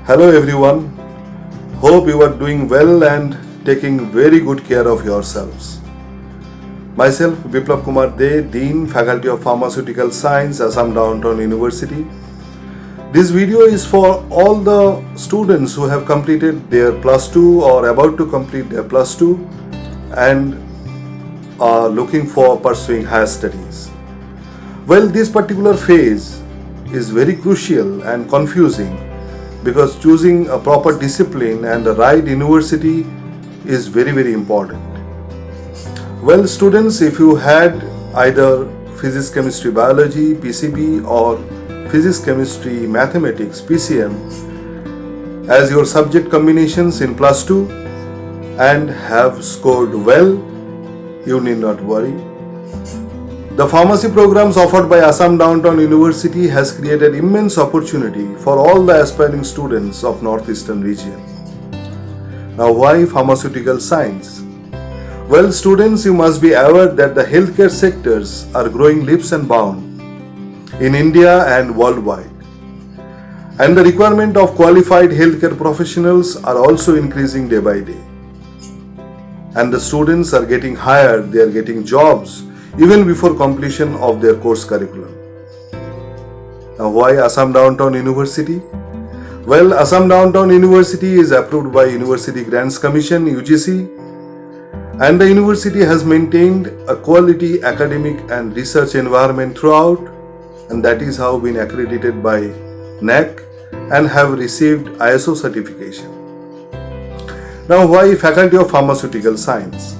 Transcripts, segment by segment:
Hello everyone, hope you are doing well and taking very good care of yourselves. Myself Biplab Kumar De, Dean, Faculty of Pharmaceutical Science, Assam Downtown University. This video is for all the students who have completed their plus 2 or about to complete their plus 2 and are looking for pursuing higher studies. Well, this particular phase is very crucial and confusing because choosing a proper discipline and the right university is very important. Well, students, if you had either physics, chemistry, biology, PCB or physics, chemistry, mathematics, PCM as your subject combinations in plus 2 and have scored well, you need not worry. The pharmacy programs offered by Assam Downtown University has created immense opportunity for all the aspiring students of Northeastern region. Now, why pharmaceutical science? Well, students, you must be aware that the healthcare sectors are growing leaps and bounds in India and worldwide. And the requirement of qualified healthcare professionals are also increasing day by day. And the students are getting hired, they are getting jobs even before completion of their course curriculum. Now, why Assam Downtown University? Well, Assam Downtown University is approved by University Grants Commission (UGC), and the university has maintained a quality academic and research environment throughout, and that is how been accredited by NAC and have received ISO certification. Now, why Faculty of Pharmaceutical Science?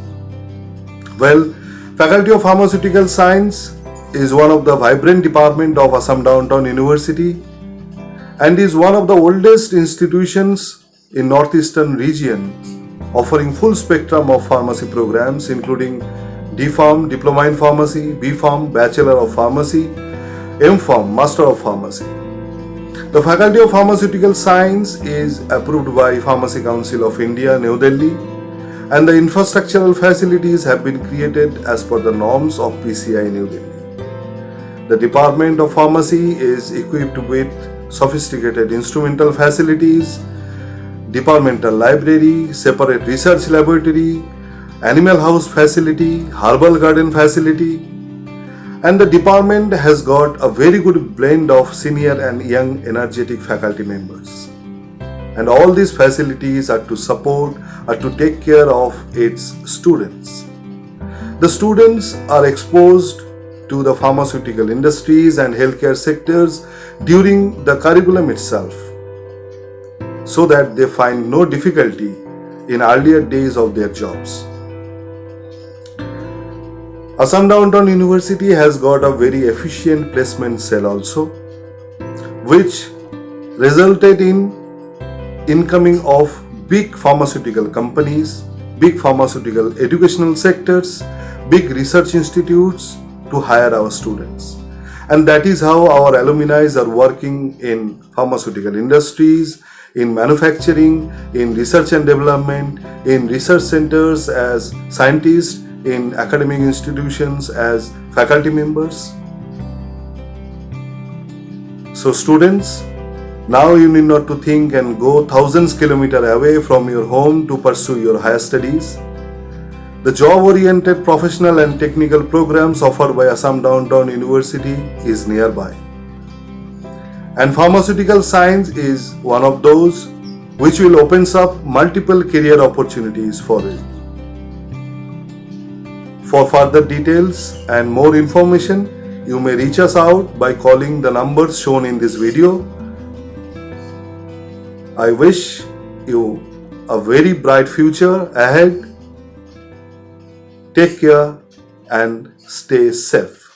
Well, Faculty of Pharmaceutical Science is one of the vibrant department of Assam Downtown University and is one of the oldest institutions in Northeastern region offering full spectrum of pharmacy programs including D.Pharm, Diploma in Pharmacy, B.Pharm, Bachelor of Pharmacy, M.Pharm, Master of Pharmacy. The Faculty of Pharmaceutical Science is approved by Pharmacy Council of India, New Delhi, and the infrastructural facilities have been created as per the norms of PCI New Delhi. The Department of Pharmacy is equipped with sophisticated instrumental facilities, departmental library, separate research laboratory, animal house facility, herbal garden facility, and the department has got a very good blend of senior and young energetic faculty members. And all these facilities are to support or to take care of its students. The students are exposed to the pharmaceutical industries and healthcare sectors during the curriculum itself, so that they find no difficulty in earlier days of their jobs. Assam Downtown University has got a very efficient placement cell also, which resulted in incoming of big pharmaceutical companies, big pharmaceutical educational sectors, big research institutes to hire our students. And that is how our alumni are working in pharmaceutical industries, in manufacturing, in research and development, in research centers as scientists, in academic institutions as faculty members. So students, now you need not to think and go thousands of kilometers away from your home to pursue your higher studies. The job-oriented professional and technical programs offered by Assam Downtown University is nearby. And pharmaceutical science is one of those which will open up multiple career opportunities for you. For further details and more information, you may reach us out by calling the numbers shown in this video. I wish you a very bright future ahead. Take care and stay safe.